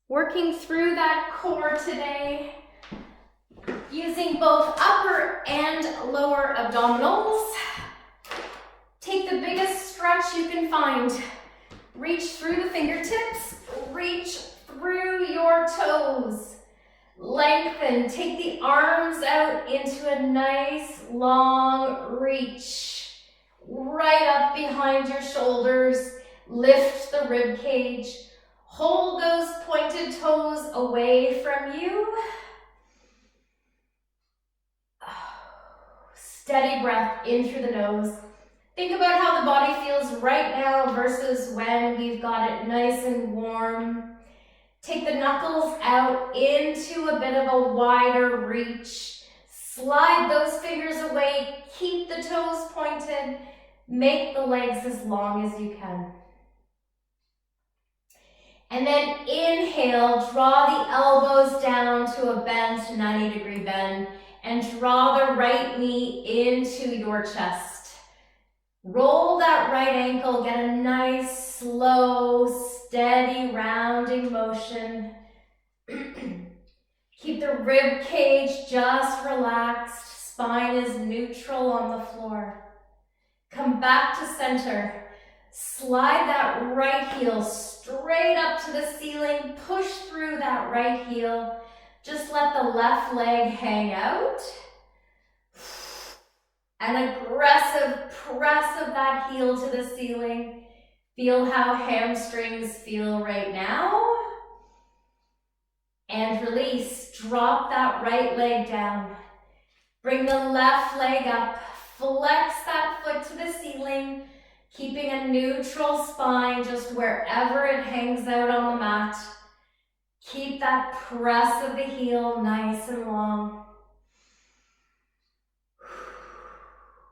Working through that core today, using both upper and lower abdominals. Take the biggest stretch you can find. Reach through the fingertips, reach through your toes. Lengthen, take the arms out into a nice long reach. Right up behind your shoulders, lift the rib cage. Hold those pointed toes away from you. Steady breath in through the nose. Think about how the body feels right now versus when we've got it nice and warm. Take the knuckles out into a bit of a wider reach. Slide those fingers away. Keep the toes pointed. Make the legs as long as you can. And then inhale, draw the elbows down to a bend, to 90-degree bend, and draw the right knee into your chest. Roll that right ankle, get a nice, slow, steady rounding motion. Keep the rib cage just relaxed, spine is neutral on the floor. Come back to center. Slide that right heel straight up to the ceiling. Push through that right heel. Just let the left leg hang out. An aggressive press of that heel to the ceiling. Feel how hamstrings feel right now. And release. Drop that right leg down. Bring the left leg up. Flex that foot to the ceiling. Keeping a neutral spine just wherever it hangs out on the mat. Keep that press of the heel nice and long.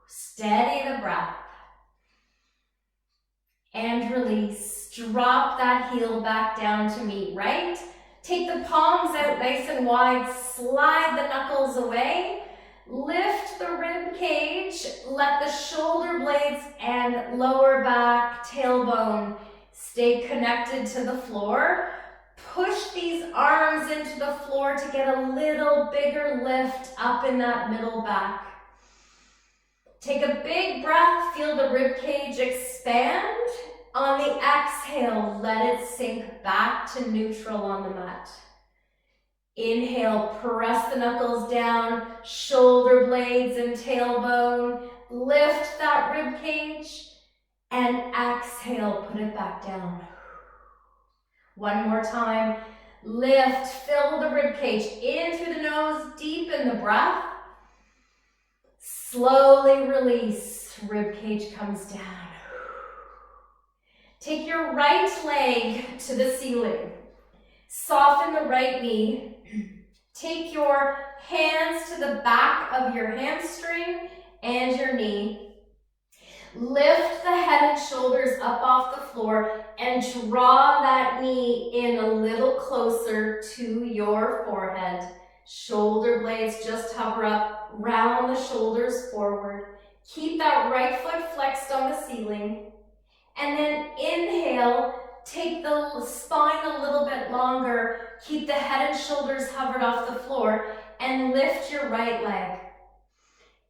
Steady the breath. And release. Drop that heel back down to meet right. Take the palms out nice and wide. Slide the knuckles away. Lift the rib cage, let the shoulder blades and lower back, tailbone stay connected to the floor. Push these arms into the floor to get a little bigger lift up in that middle back. Take a big breath, feel the rib cage expand. On the exhale, let it sink back to neutral on the mat. Inhale, press the knuckles down, shoulder blades and tailbone. Lift that rib cage. And exhale, put it back down. One more time. Lift, fill the rib cage in through the nose, deepen the breath. Slowly release, rib cage comes down. Take your right leg to the ceiling. Soften the right knee. Take your hands to the back of your hamstring and your knee. Lift the head and shoulders up off the floor and draw that knee in a little closer to your forehead. Shoulder blades just hover up, round the shoulders forward. Keep that right foot flexed on the ceiling. And then inhale. Take the spine a little bit longer, keep the head and shoulders hovered off the floor, and lift your right leg.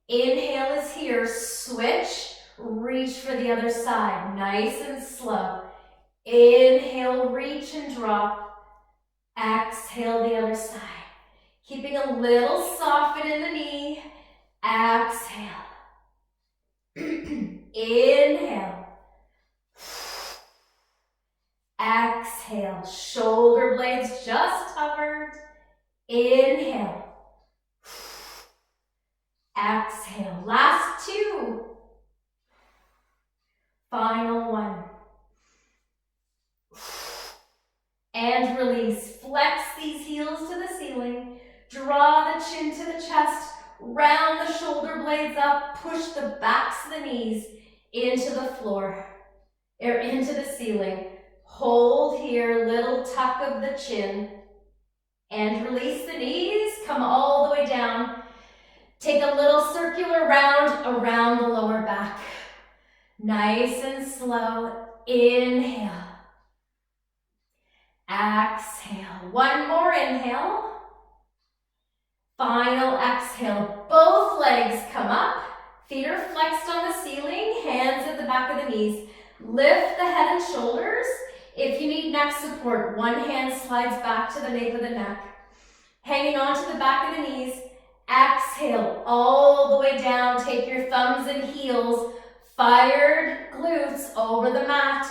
Inhale is here, switch, reach for the other side, nice and slow. Inhale, reach and drop. Exhale the other side. Keeping a little soften in the knee. Exhale. Inhale. Exhale, shoulder blades just hovered. Inhale. Exhale, last two. Final one. And release, flex these heels to the ceiling. Draw the chin to the chest, round the shoulder blades up, push the backs of the knees into the floor, or into the ceiling. Hold here, little tuck of the chin, and release the knees, come all the way down. Take a little circular round around the lower back. Nice and slow, inhale. Exhale. One more inhale. Final exhale. Both legs come up. Feet are flexed on the ceiling. Hands at the back of the knees. Lift the head and shoulders. If you need neck support, one hand slides back to the nape of the neck. Hanging on to the back of the knees. Exhale all the way down. Take your thumbs and heels. Fired glutes over the mat.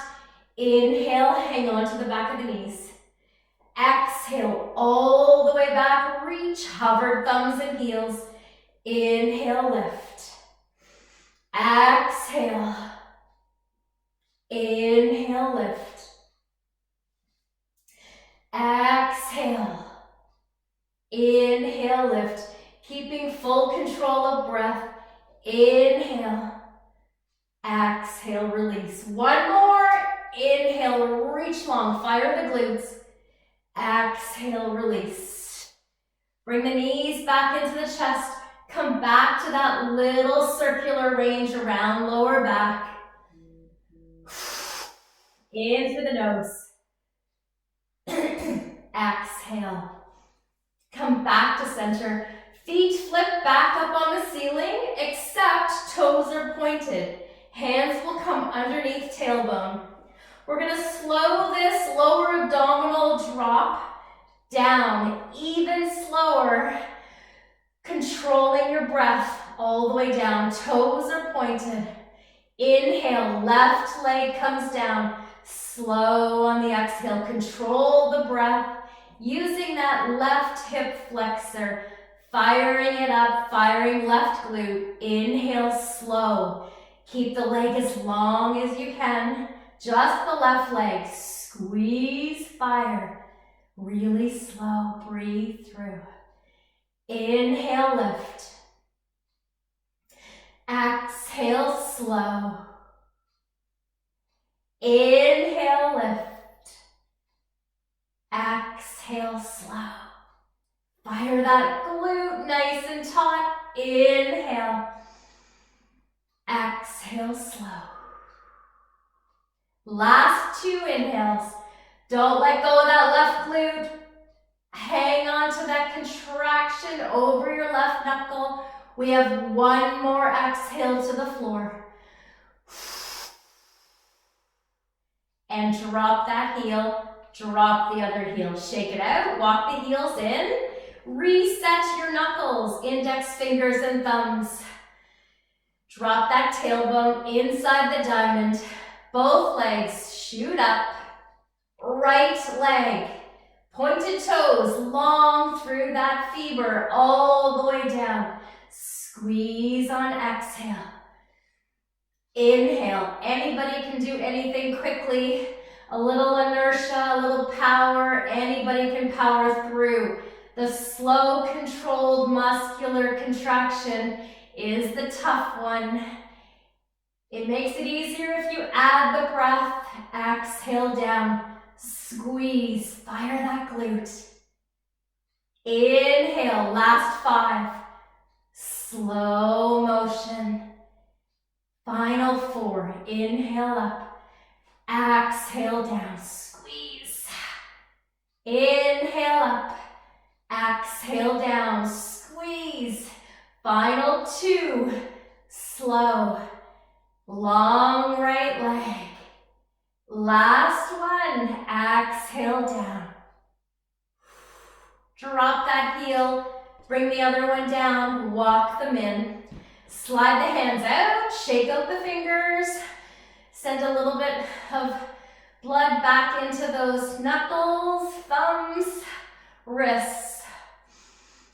Inhale, hang on to the back of the knees. Exhale all the way back. Reach, hover thumbs and heels. Inhale, lift. Exhale. Inhale, lift. Exhale. Inhale, lift. Keeping full control of breath. Inhale. Exhale, release. One more. Inhale, reach long. Fire the glutes. Exhale, release. Bring the knees back into the chest. Come back to that little circular range around lower back. In through the nose. Exhale. Come back to center. Feet flip back up on the ceiling, except toes are pointed. Hands will come underneath tailbone. We're going to slow this lower abdominal drop down, even slower, controlling your breath all the way down. Toes are pointed. Inhale, left leg comes down. Slow on the exhale. Control the breath using that left hip flexor. Firing it up, firing left glute. Inhale, slow. Keep the leg as long as you can. Just the left leg. Squeeze, fire. Really slow. Breathe through. Inhale, lift. Exhale, slow. Inhale, lift. Exhale, slow. Fire that glute nice and taut. Inhale. Exhale, slow. Last two inhales. Don't let go of that left glute. Hang on to that contraction over your left knuckle. We have one more exhale to the floor. And drop that heel. Drop the other heel. Shake it out. Walk the heels in. Reset your knuckles, index fingers and thumbs. Drop that tailbone inside the diamond. Both legs shoot up. Right leg. Pointed toes long through that femur all the way down. Squeeze on exhale. Inhale. Anybody can do anything quickly. A little inertia, a little power. Anybody can power through. The slow, controlled muscular contraction is the tough one. It makes it easier if you add the breath. Exhale down. Squeeze. Fire that glute. Inhale. Last 5. Slow motion. Final 4. Inhale up. Exhale down. Squeeze. Inhale up. Exhale down, squeeze. Final 2, slow. Long right leg. Last one, exhale down. Drop that heel, bring the other one down, walk them in. Slide the hands out, shake out the fingers. Send a little bit of blood back into those knuckles, thumbs, wrists.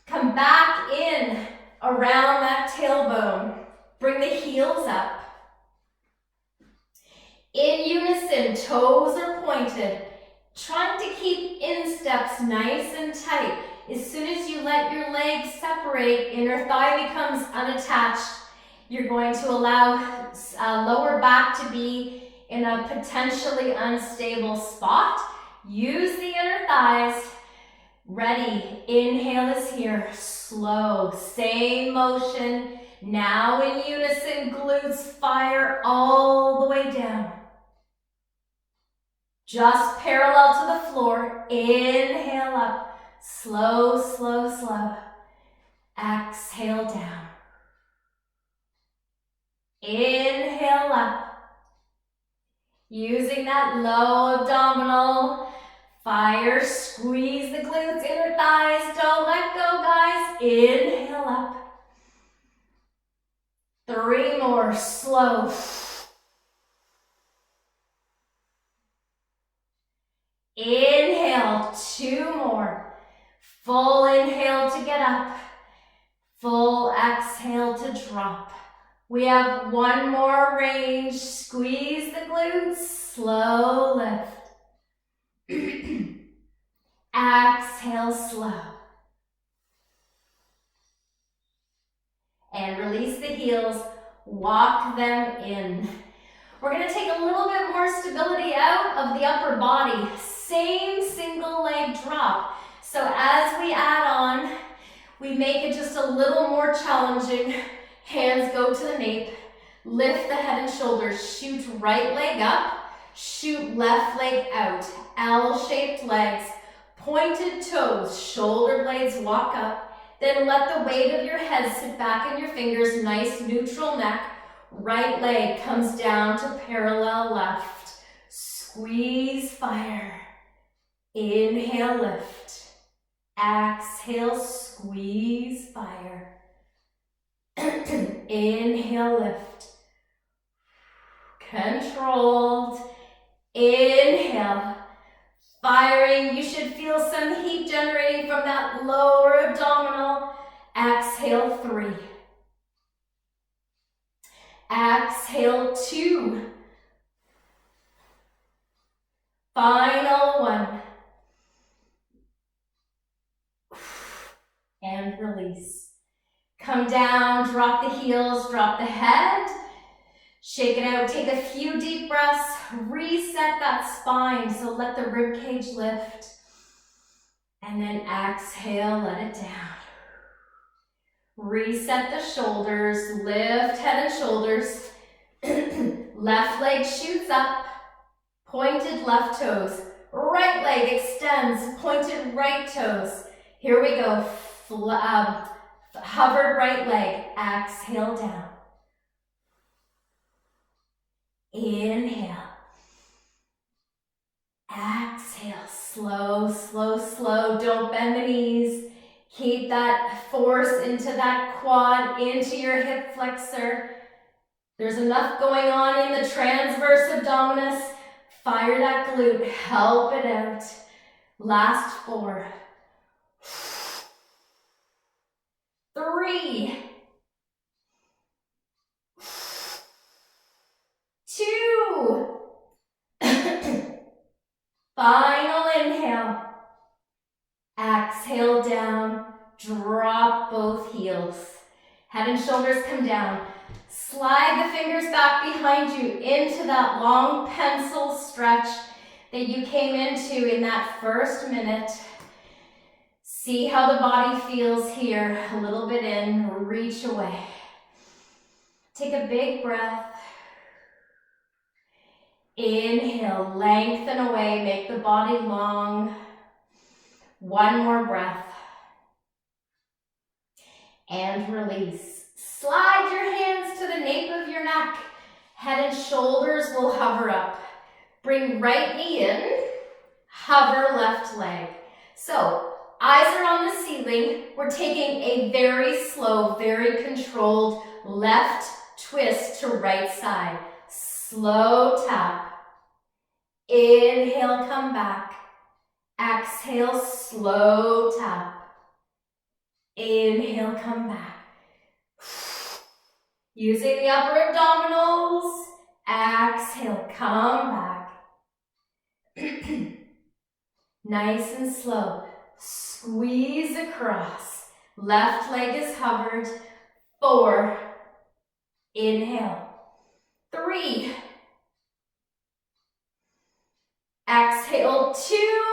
Come back in around that tailbone. Bring the heels up. In unison, toes are pointed. Trying to keep insteps nice and tight. As soon as you let your legs separate, inner thigh becomes unattached. You're going to allow lower back to be in a potentially unstable spot. Use the inner thighs. Ready, inhale is here, slow, same motion. Now in unison, glutes fire all the way down. Just parallel to the floor. Inhale up. Slow, slow, slow. Exhale down. Inhale up. Using that low abdominal. Fire, squeeze the glutes, inner thighs. Don't let go, guys. Inhale up. 3 more, slow. Inhale, 2 more. Full inhale to get up. Full exhale to drop. We have 1 more range. Squeeze the glutes, slow lift. Exhale, slow. And release the heels, walk them in. We're gonna take a little bit more stability out of the upper body. Same single leg drop. So as we add on, we make it just a little more challenging. Hands go to the nape, lift the head and shoulders, shoot right leg up, shoot left leg out. L-shaped legs, pointed toes, shoulder blades walk up. Then let the weight of your head sit back in your fingers, nice neutral neck. Right leg comes down to parallel left. Squeeze, fire. Inhale, lift. Exhale, squeeze, fire. Inhale, lift. Controlled. Inhale. Firing. You should feel some heat generating from that lower abdominal. Exhale, 3. Exhale, 2. Final 1. And release. Come down, drop the heels, drop the head. Shake it out, take a few deep breaths, reset that spine, so let the rib cage lift. And then exhale, let it down. Reset the shoulders, lift head and shoulders. Left leg shoots up, pointed left toes. Right leg extends, pointed right toes. Here we go, hovered right leg, exhale down. Inhale. Exhale, slow, slow, slow. Don't bend the knees. Keep that force into that quad, into your hip flexor. There's enough going on in the transverse abdominis. Fire that glute, help it out. Last 4. 3. 2. Final inhale. Exhale down. Drop both heels. Head and shoulders come down. Slide the fingers back behind you into that long pencil stretch that you came into in that first minute. See how the body feels here. A little bit in, reach away. Take a big breath. Inhale, lengthen away, make the body long. 1 more breath. And release. Slide your hands to the nape of your neck. Head and shoulders will hover up. Bring right knee in, hover left leg. So, eyes are on the ceiling. We're taking a very slow, very controlled left twist to right side. Slow tap. Inhale, come back. Exhale, slow tap. Inhale, come back. Using the upper abdominals. Exhale, come back. Nice and slow. Squeeze across. Left leg is hovered. 4. Inhale. 3. Exhale, 2.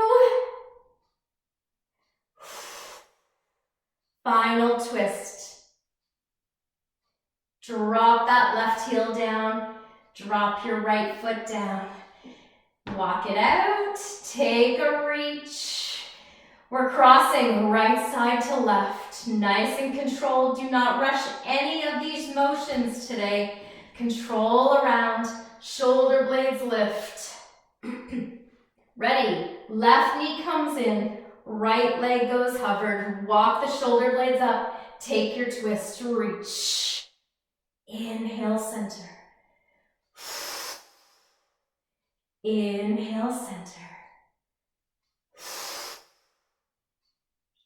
Final twist. Drop that left heel down. Drop your right foot down. Walk it out. Take a reach. We're crossing right side to left. Nice and controlled. Do not rush any of these motions today. Control around. Shoulder blades lift. Ready. Left knee comes in. Right leg goes hovered. Walk the shoulder blades up. Take your twist. Reach. Inhale, center. Inhale, center.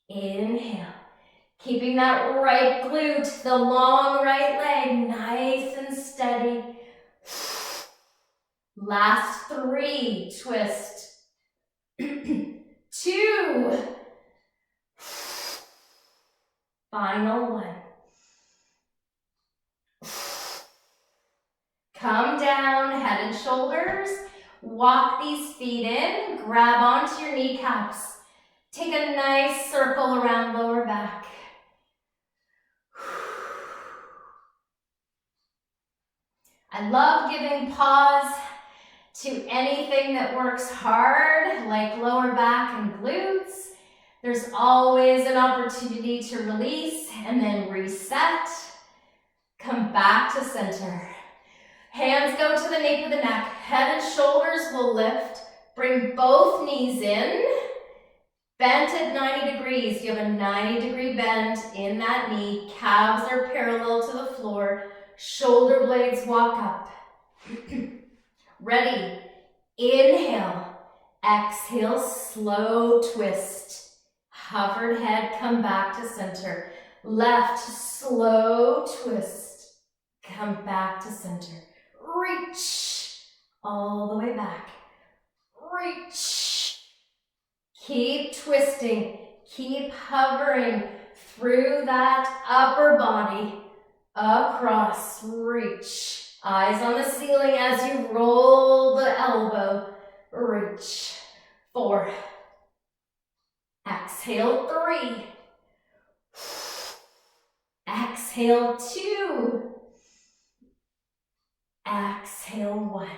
Inhale. Keeping that right glute, the long right leg, nice and steady. Last 3, twist. 2. Final 1. Come down, head and shoulders. Walk these feet in, grab onto your kneecaps. Take a nice circle around lower back. I love giving pause to anything that works hard, like lower back and glutes. There's always an opportunity to release and then reset. Come back to center. Hands go to the nape of the neck. Head and shoulders will lift. Bring both knees in. Bent at 90 degrees. You have a 90-degree bend in that knee. Calves are parallel to the floor. Shoulder blades walk up. Ready. Inhale. Exhale, slow twist. Hovered head, come back to center. Left, slow twist. Come back to center. Reach. All the way back. Reach. Keep twisting. Keep hovering through that upper body. Across. Reach. Eyes on the ceiling as you roll the elbow. Reach. 4. Exhale, 3. Exhale, 2. Exhale, 1.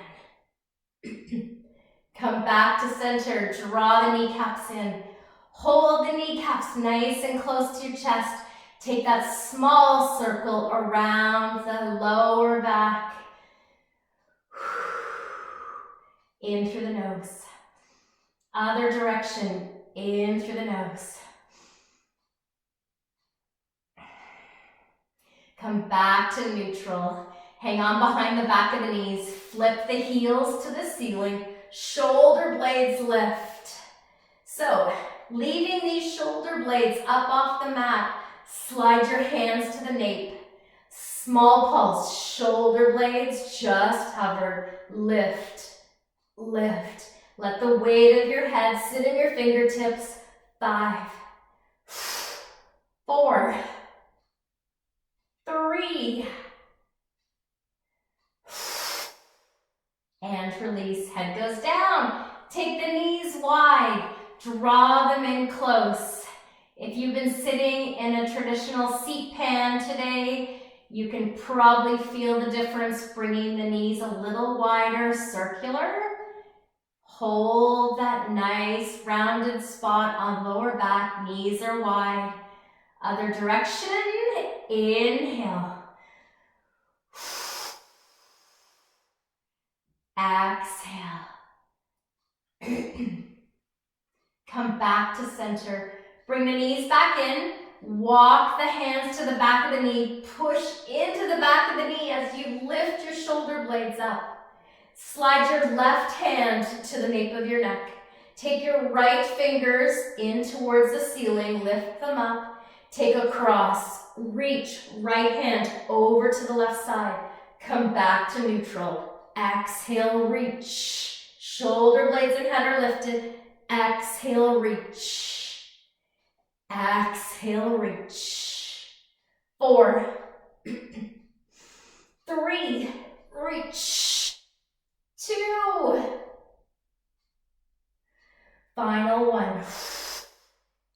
Come back to center. Draw the kneecaps in. Hold the kneecaps nice and close to your chest. Take that small circle around the lower back. In through the nose. Other direction. In through the nose. Come back to neutral. Hang on behind the back of the knees. Flip the heels to the ceiling. Shoulder blades lift. So, leaving these shoulder blades up off the mat, slide your hands to the nape. Small pulse, shoulder blades just hover. Lift, lift. Let the weight of your head sit in your fingertips. 5, 4, 3, and release. Head goes down. Take the knees wide. Draw them in close. If you've been sitting in a traditional seat pan today, you can probably feel the difference bringing the knees a little wider, circular. Hold that nice rounded spot on lower back. Knees are wide. Other direction. Inhale. Exhale. Come back to center. Bring the knees back in. Walk the hands to the back of the knee. Push into the back of the knee as you lift your shoulder blades up. Slide your left hand to the nape of your neck. Take your right fingers in towards the ceiling. Lift them up. Take a cross. Reach right hand over to the left side. Come back to neutral. Exhale, reach. Shoulder blades and head are lifted. Exhale, reach. Exhale, reach. 4, 3, reach. 2. Final 1.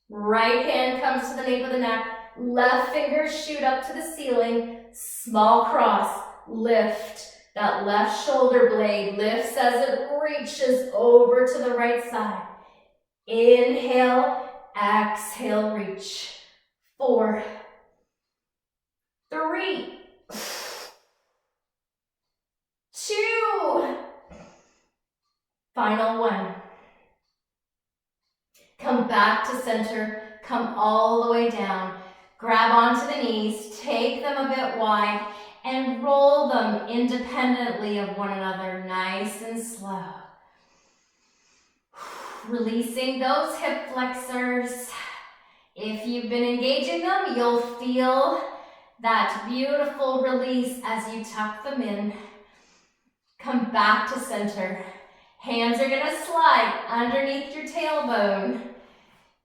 Right hand comes to the nape of the neck. Left fingers shoot up to the ceiling. Small cross. Lift. That left shoulder blade lifts as it reaches over to the right side. Inhale, exhale, reach. 4, 3, 2. Final 1. Come back to center. Come all the way down. Grab onto the knees. Take them a bit wide and roll them independently of one another, nice and slow. Releasing those hip flexors. If you've been engaging them, you'll feel that beautiful release as you tuck them in. Come back to center. Hands are going to slide underneath your tailbone.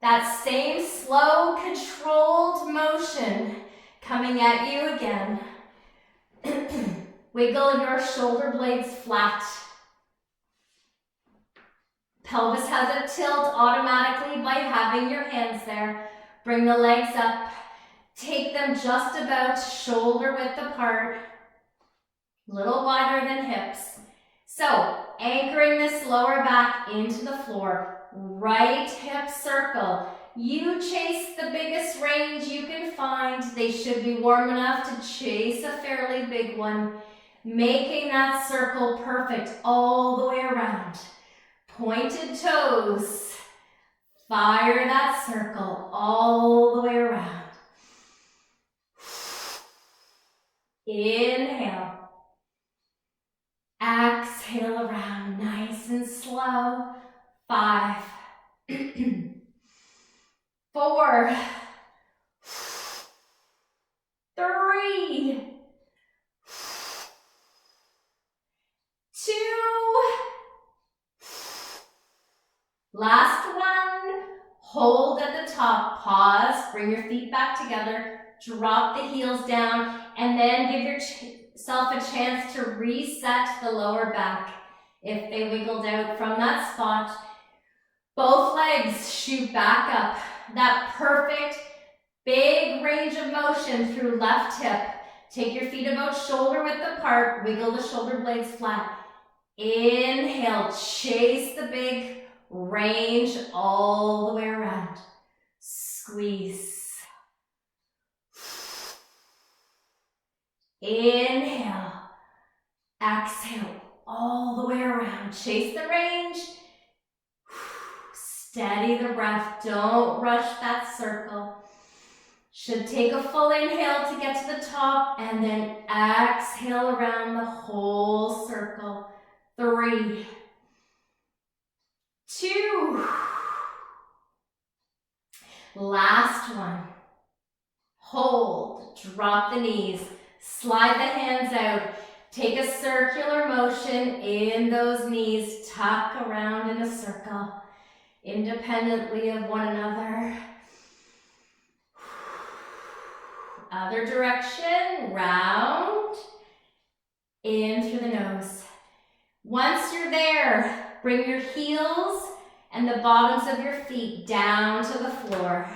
That same slow, controlled motion coming at you again. Wiggle your shoulder blades flat. Pelvis has a tilt automatically by having your hands there. Bring the legs up. Take them just about shoulder width apart. A little wider than hips. So, anchoring this lower back into the floor. Right hip circle. You chase the biggest range you can find. They should be warm enough to chase a fairly big one. Making that circle perfect all the way around. Pointed toes. Fire that circle all the way around. Inhale. Exhale around, nice and slow. 5, 4, 3, 2. Last one. Hold at the top. Pause. Bring your feet back together. Drop the heels down. And then give yourself a chance to reset the lower back. If they wiggled out from that spot, both legs shoot back up. That perfect big range of motion through left hip. Take your feet about shoulder width apart. Wiggle the shoulder blades flat. Inhale, chase the big range all the way around. Squeeze. Inhale. Exhale all the way around. Chase the range. Steady the breath. Don't rush that circle. Should take a full inhale to get to the top and then exhale around the whole circle. 3, 2. Last one. Hold. Drop the knees. Slide the hands out. Take a circular motion in those knees. Tuck around in a circle, independently of one another. Other direction, round, in through the nose. Once you're there, bring your heels and the bottoms of your feet down to the floor.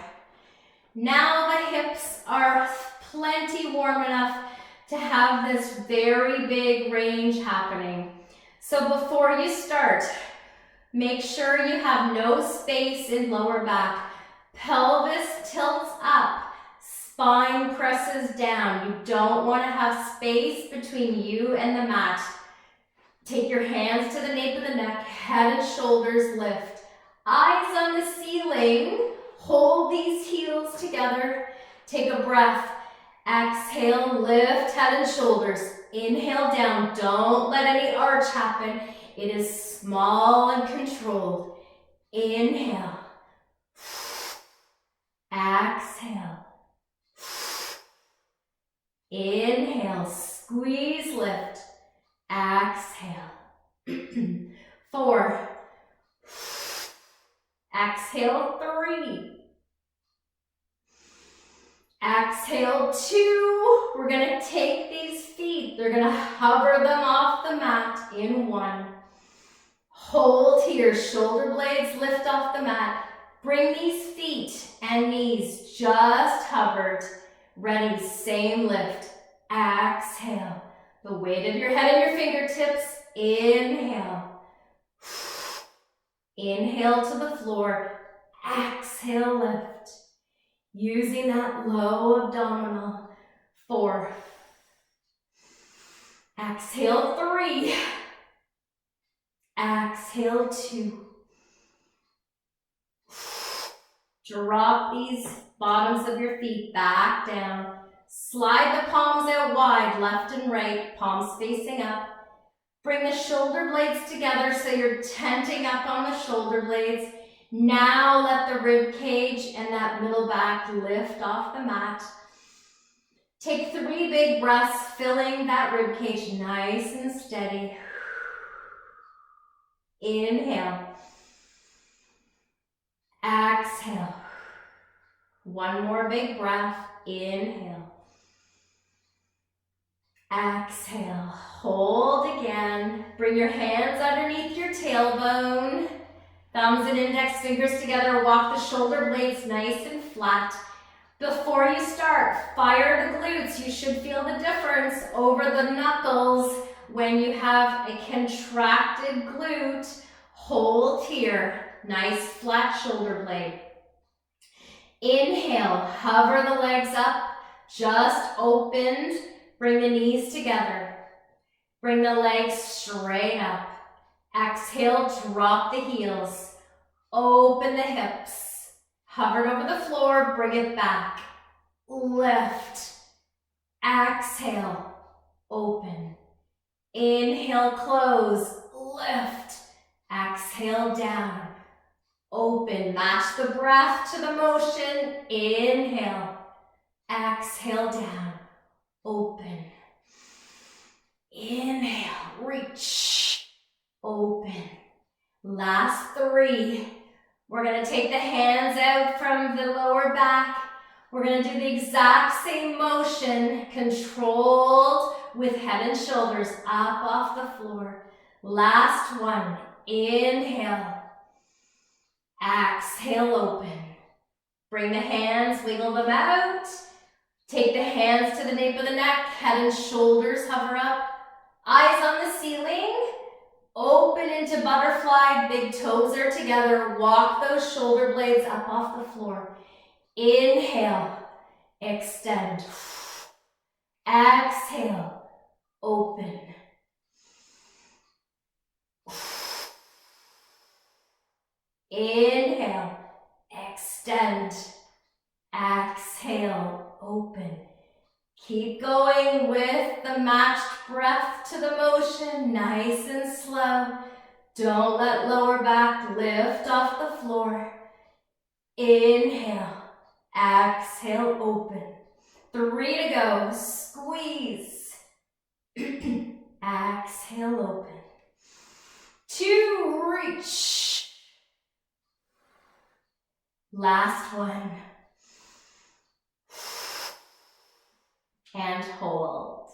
Now the hips are plenty warm enough to have this very big range happening. So before you start, make sure you have no space in lower back. Pelvis tilts up, spine presses down. You don't want to have space between you and the mat. Take your hands to the nape of the neck, head and shoulders lift. Eyes on the ceiling. Hold these heels together. Take a breath. Exhale, lift head and shoulders. Inhale down. Don't let any arch happen. It is small and controlled. Inhale. Exhale. Inhale. Squeeze, lift. Exhale. 4. Exhale, 3. Exhale, 2. We're going to take these feet. They're going to hover them off the mat in 1. Hold here. Shoulder blades lift off the mat. Bring these feet and knees just hovered. Ready, same lift. Exhale. The weight of your head and your fingertips. Inhale. Inhale to the floor. Exhale, lift. Using that low abdominal. 4. Exhale, 3. Exhale, 2. Drop these bottoms of your feet back down. Slide the palms out wide, left and right, palms facing up. Bring the shoulder blades together so you're tenting up on the shoulder blades. Now let the rib cage and that middle back lift off the mat. Take 3 big breaths, filling that rib cage nice and steady. Inhale. Exhale. 1 more big breath. Inhale. Exhale. Hold again. Bring your hands underneath your tailbone. Thumbs and index fingers together. Walk the shoulder blades nice and flat. Before you start, fire the glutes. You should feel the difference over the knuckles when you have a contracted glute. Hold here. Nice flat shoulder blade. Inhale, hover the legs up, just opened. Bring the knees together. Bring the legs straight up. Exhale, drop the heels. Open the hips. Hover it over the floor, bring it back. Lift. Exhale, open. Inhale, close, lift. Exhale, down. Open, match the breath to the motion. Inhale, exhale, down, open. Inhale, reach, open. Last 3. We're gonna take the hands out from the lower back. We're gonna do the exact same motion, controlled with head and shoulders up off the floor. Last 1, inhale. Exhale, open. Bring the hands, wiggle them out. Take the hands to the nape of the neck, head and shoulders hover up. Eyes on the ceiling. Open into butterfly, big toes are together. Walk those shoulder blades up off the floor. Inhale, extend. Exhale, open. Inhale, extend, exhale, open. Keep going with the matched breath to the motion, nice and slow. Don't let lower back lift off the floor. Inhale, exhale, open. 3 to go, squeeze. Exhale, open. 2, reach. Last 1. And hold.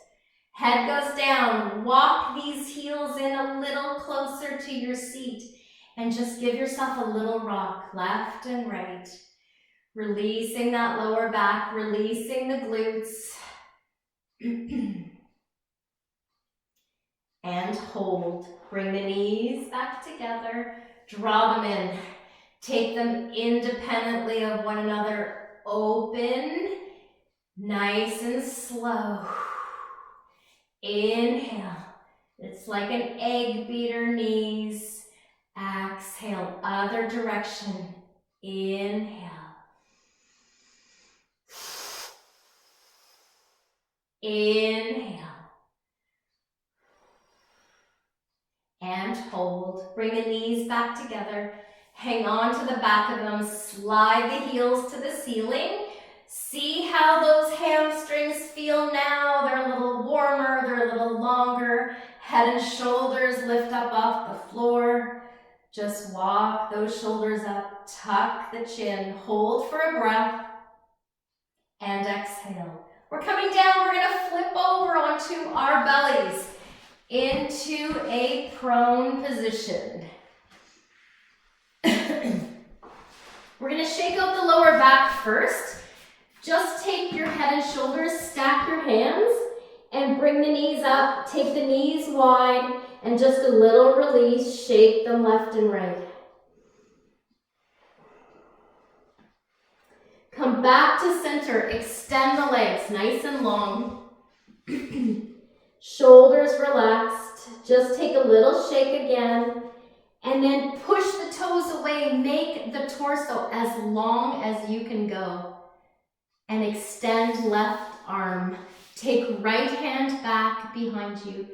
Head goes down. Walk these heels in a little closer to your seat and just give yourself a little rock, left and right. Releasing that lower back, releasing the glutes. And hold. Bring the knees back together. Draw them in. Take them independently of one another. Open. Nice and slow. Inhale. It's like an egg beater knees. Exhale. Other direction. Inhale. Inhale. And hold. Bring the knees back together. Hang on to the back of them. Slide the heels to the ceiling. See how those hamstrings feel now. They're a little warmer. They're a little longer. Head and shoulders lift up off the floor. Just walk those shoulders up. Tuck the chin. Hold for a breath. And exhale. We're coming down. We're going to flip over onto our bellies into a prone position. We're going to shake out the lower back first. Just take your head and shoulders, stack your hands, and bring the knees up. Take the knees wide and just a little release. Shake them left and right. Come back to center. Extend the legs nice and long. Shoulders relaxed. Just take a little shake again. And then push the toes away. Make the torso as long as you can go. And extend left arm. Take right hand back behind you.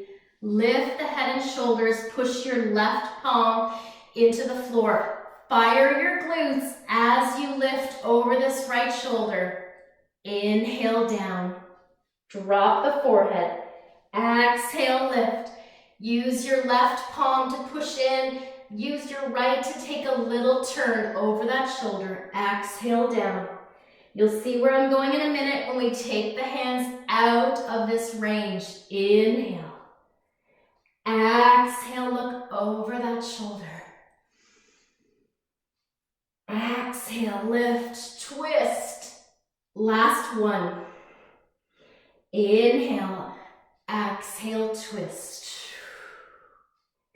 Lift the head and shoulders. Push your left palm into the floor. Fire your glutes as you lift over this right shoulder. Inhale down. Drop the forehead. Exhale, lift. Use your left palm to push in. Use your right to take a little turn over that shoulder. Exhale down. You'll see where I'm going in a minute when we take the hands out of this range. Inhale. Exhale, look over that shoulder. Exhale, lift, twist. Last one. Inhale, exhale, twist.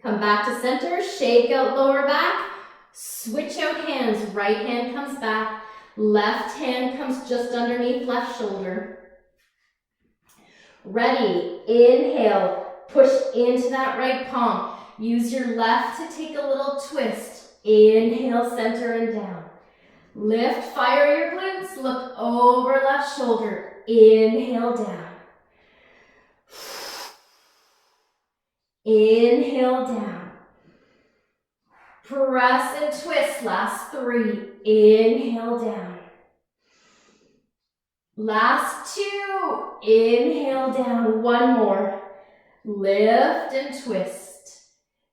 Come back to center, shake out lower back. Switch out hands. Right hand comes back. Left hand comes just underneath left shoulder. Ready, inhale, push into that right palm. Use your left to take a little twist. Inhale, center and down. Lift, fire your glutes. Look over left shoulder. Inhale, down. Inhale, down. Press and twist. Last three. Inhale, down. Last two. Inhale, down. One more. Lift and twist.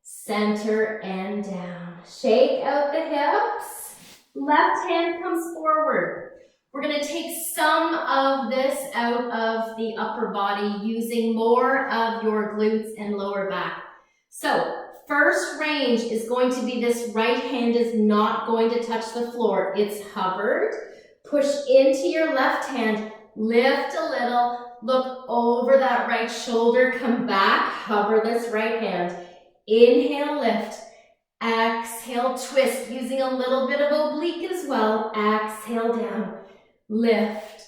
Center and down. Shake out the hips. Left hand comes forward. We're going to take some of this out of the upper body using more of your glutes and lower back. So first range is going to be this right hand is not going to touch the floor. It's hovered. Push into your left hand. Lift a little. Look over that right shoulder. Come back. Hover this right hand. Inhale, lift. Exhale, twist. Using a little bit of oblique as well. Exhale, down. Lift.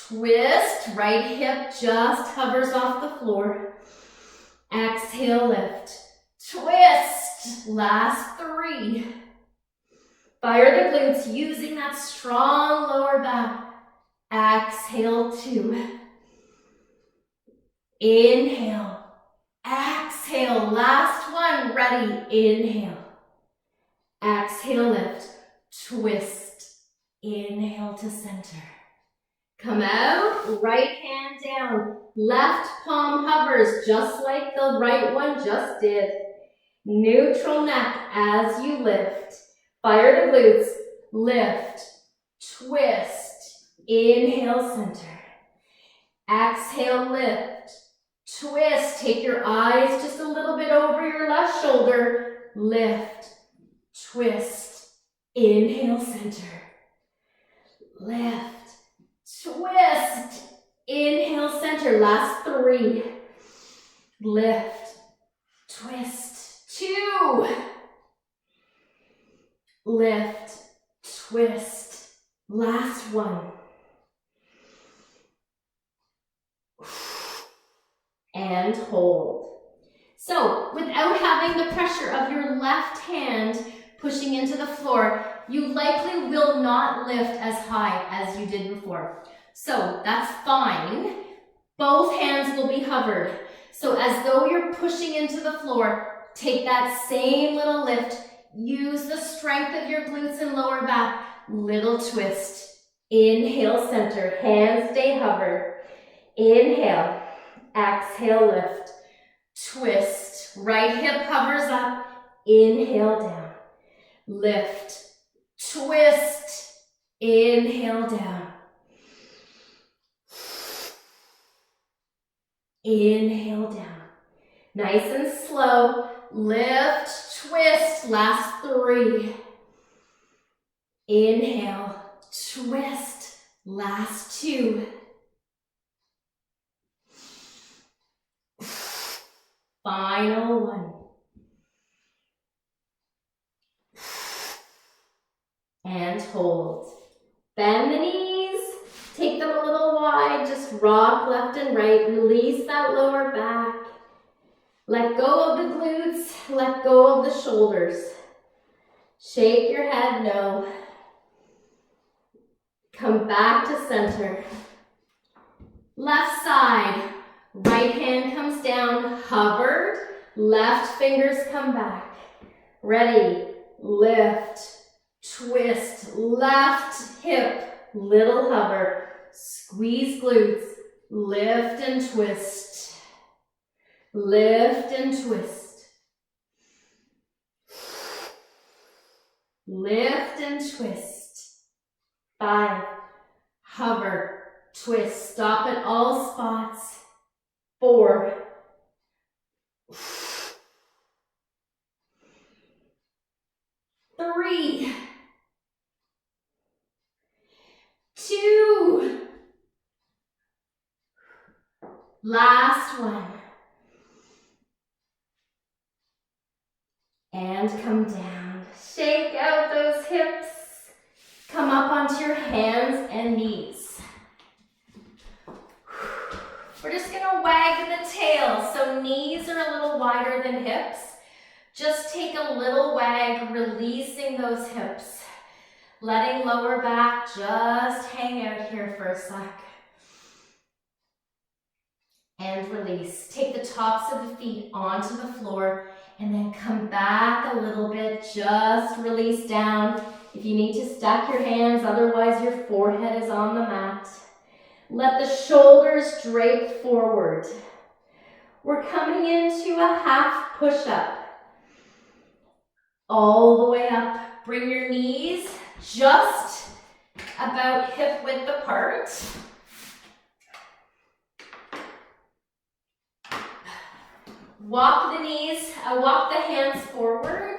Twist. Right hip just hovers off the floor. Exhale, lift. Twist. Last three. Fire the glutes using that strong lower back. Exhale, two. Inhale. Exhale. Last one. Ready. Inhale. Exhale, lift. Twist. Inhale to center. Come out. Right hand down. Left palm hovers just like the right one just did. Neutral neck as you lift. Fire the glutes. Lift. Twist. Inhale, center. Exhale, lift. Twist. Take your eyes just a little bit over your left shoulder. Lift. Twist. Inhale, center. Lift. Twist. Inhale, center. Last three. Lift. Twist. Two. Lift. Twist. Last one. And hold. So, without having the pressure of your left hand pushing into the floor, you likely will not lift as high as you did before. So, that's fine. Both hands will be hovered. So, as though you're pushing into the floor, take that same little lift. Use the strength of your glutes and lower back. Little twist. Inhale, center. Hands stay hovered. Inhale. Exhale, lift. Twist. Right hip hovers up. Inhale, down. Lift. Twist. Inhale, down. Inhale, down. Nice and slow. Lift. Twist. Last three. Inhale. Twist. Last two. Final one. And hold. Bend the knees. Take them a little wide. Just rock left and right. Release that lower back. Let go of the glutes. Let go of the shoulders. Shake your head no. Come back to center. Left side. Right hand comes down. Hovered. Left fingers come back. Ready. Lift. Twist. Left hip. Little hover. Squeeze glutes. Lift and twist. Lift and twist. Lift and twist. 5. Hover. Twist. Stop at all spots. 4. 3. 2. Last one. And come down. Shake out those hips. Come up onto your hands and knees. We're just gonna wag the tail. So knees are a little wider than hips. Just take a little wag, releasing those hips. Letting lower back just hang out here for a sec. And release. Take the tops of the feet onto the floor and then come back a little bit. Just release down. If you need to stack your hands, otherwise your forehead is on the mat. Let the shoulders drape forward. We're coming into a half push-up. All the way up. Bring your knees just about hip width apart. Walk the knees, walk the hands forward.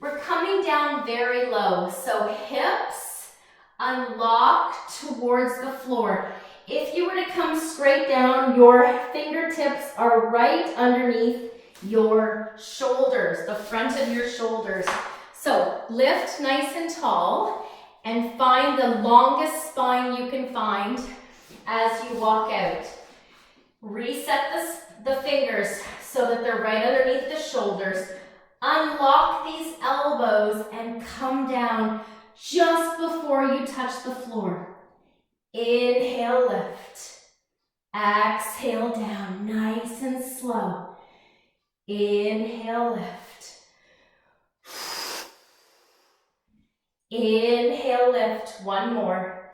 We're coming down very low, so hips unlock towards the floor. If you were to come straight down, your fingertips are right underneath your shoulders, the front of your shoulders. So lift nice and tall and find the longest spine you can find as you walk out. Reset the fingers so that they're right underneath the shoulders. Unlock these elbows and come down just before you touch the floor. Inhale, lift. Exhale down, nice and slow. Inhale, lift. Inhale, lift. One more.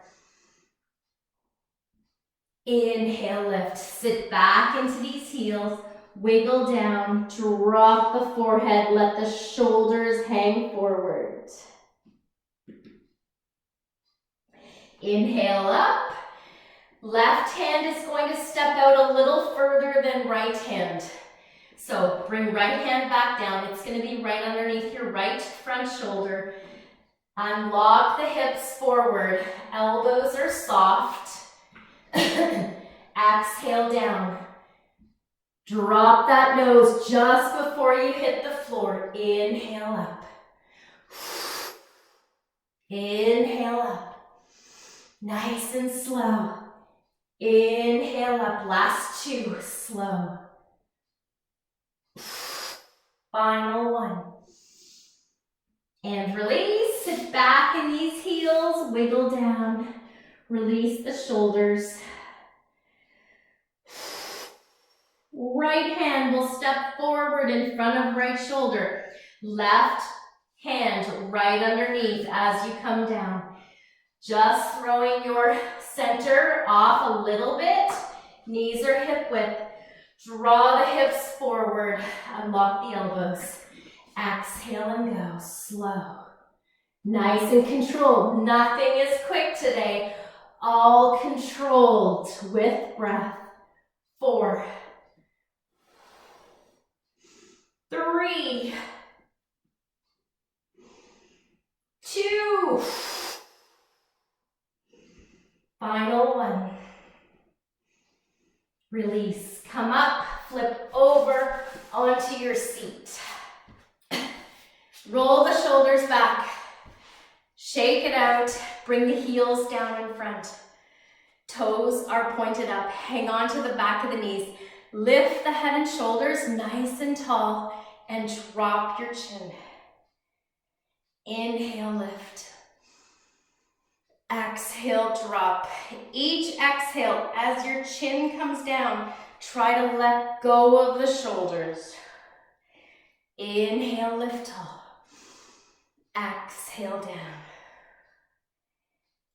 Inhale, lift. Sit back into these heels. Wiggle down. Drop the forehead. Let the shoulders hang forward. Inhale up. Left hand is going to step out a little further than right hand. So bring right hand back down. It's going to be right underneath your right front shoulder. Unlock the hips forward. Elbows are soft. Exhale down. Drop that nose just before you hit the floor. Inhale up. Inhale up. Nice and slow. Inhale up. Last two. Slow. Final one. And release. Sit back in these heels. Wiggle down. Release the shoulders. Right hand will step forward in front of right shoulder. Left hand right underneath as you come down. Just throwing your center off a little bit. Knees are hip width. Draw the hips forward. Unlock the elbows. Exhale and go. Slow. Nice and controlled. Nothing is quick today. All controlled with breath. 4, 3, 2. Final one. Release. Come up, flip over, onto your seat. Roll the shoulders back. Shake it out. Bring the heels down in front. Toes are pointed up. Hang on to the back of the knees. Lift the head and shoulders nice and tall and drop your chin. Inhale, lift. Exhale, drop. Each exhale, as your chin comes down, try to let go of the shoulders. Inhale, lift tall. Exhale, down.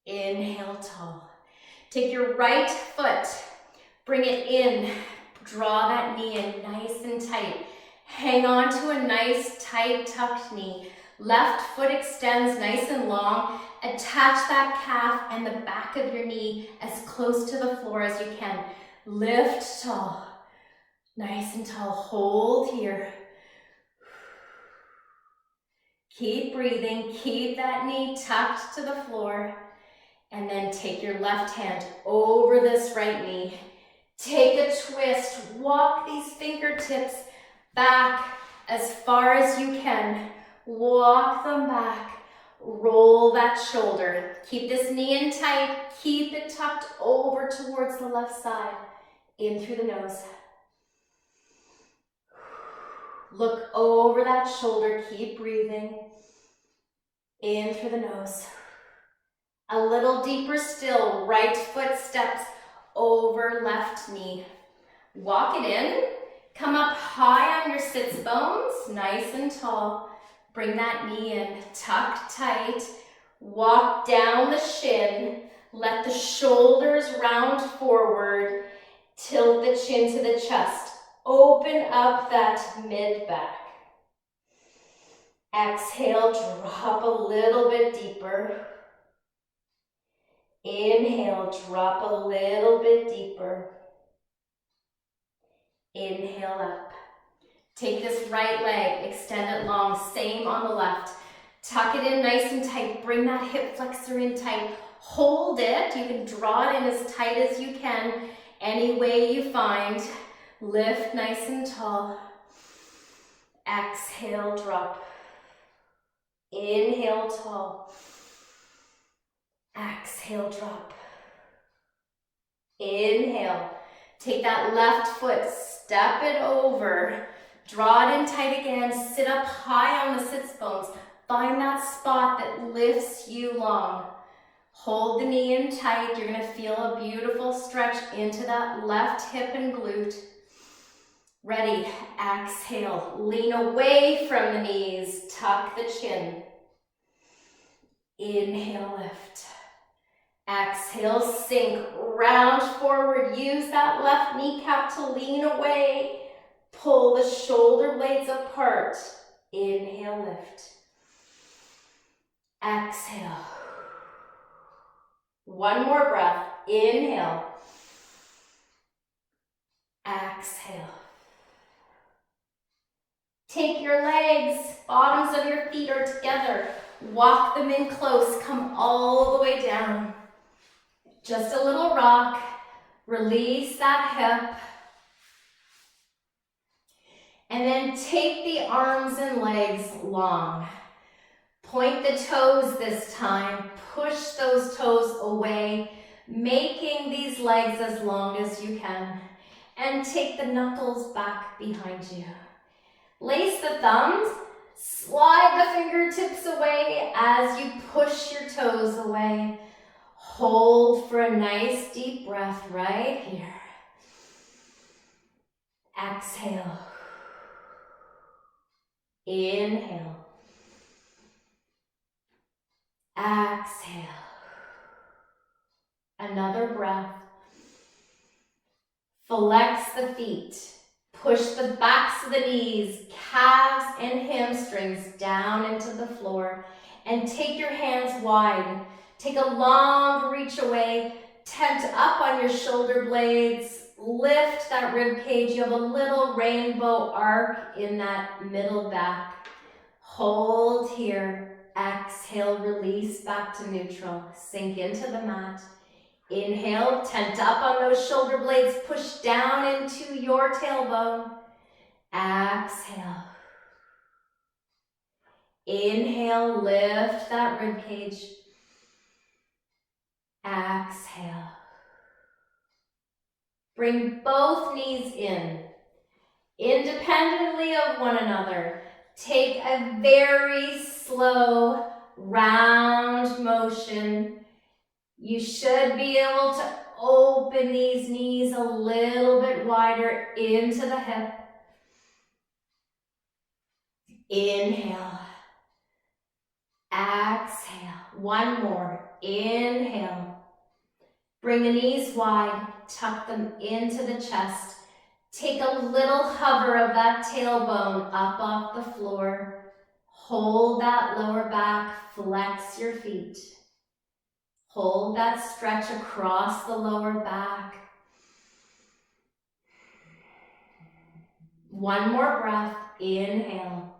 Inhale, tall. Take your right foot, bring it in. Draw that knee in nice and tight. Hang on to a nice, tight, tucked knee. Left foot extends nice and long. Attach that calf and the back of your knee as close to the floor as you can. Lift tall. Nice and tall. Hold here. Keep breathing. Keep that knee tucked to the floor. And then take your left hand over this right knee. Take a twist. Walk these fingertips back as far as you can. Walk them back. Roll that shoulder. Keep this knee in tight. Keep it tucked over towards the left side. In through the nose. Look over that shoulder. Keep breathing. In through the nose. A little deeper still. Right foot steps over left knee. Walk it in. Come up high on your sits bones. Nice and tall. Bring that knee in, tuck tight, walk down the shin, let the shoulders round forward, tilt the chin to the chest, open up that mid-back. Exhale, drop a little bit deeper. Inhale, drop a little bit deeper. Inhale up. Take this right leg, extend it long, same on the left. Tuck it in nice and tight. Bring that hip flexor in tight. Hold it. You can draw it in as tight as you can, any way you find. Lift nice and tall. Exhale, drop. Inhale, tall. Exhale, drop. Inhale. Take that left foot, step it over. Draw it in tight again. Sit up high on the sits bones. Find that spot that lifts you long. Hold the knee in tight. You're going to feel a beautiful stretch into that left hip and glute. Ready. Exhale. Lean away from the knees. Tuck the chin. Inhale, lift. Exhale, sink. Round forward. Use that left kneecap to lean away. Pull the shoulder blades apart. Inhale, lift. Exhale. One more breath. Inhale. Exhale. Take your legs, bottoms of your feet are together. Walk them in close. Come all the way down. Just a little rock. Release that hip. And then take the arms and legs long. Point the toes this time. Push those toes away, making these legs as long as you can. And take the knuckles back behind you. Lace the thumbs. Slide the fingertips away as you push your toes away. Hold for a nice deep breath right here. Exhale. Inhale. Exhale. Another breath. Flex the feet. Push the backs of the knees, calves and hamstrings down into the floor. And take your hands wide. Take a long reach away. Tent up on your shoulder blades. Lift that rib cage. You have a little rainbow arc in that middle back. Hold here. Exhale, release back to neutral. Sink into the mat. Inhale, tent up on those shoulder blades. Push down into your tailbone. Exhale. Inhale, lift that rib cage. Exhale. Bring both knees in, independently of one another. Take a very slow, round motion. You should be able to open these knees a little bit wider into the hip. Inhale. Exhale. One more. Inhale. Bring the knees wide. Tuck them into the chest. Take a little hover of that tailbone up off the floor. Hold that lower back. Flex your feet. Hold that stretch across the lower back. One more breath. Inhale.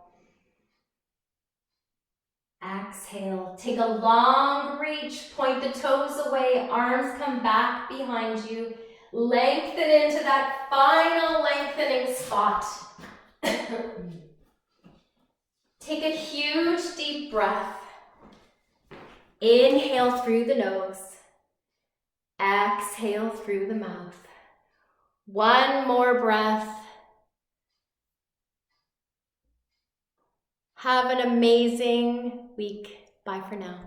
Exhale. Take a long reach. Point the toes away. Arms come back behind you. Lengthen into that final lengthening spot. Take a huge deep breath. Inhale through the nose. Exhale through the mouth. One more breath. Have an amazing week. Bye for now.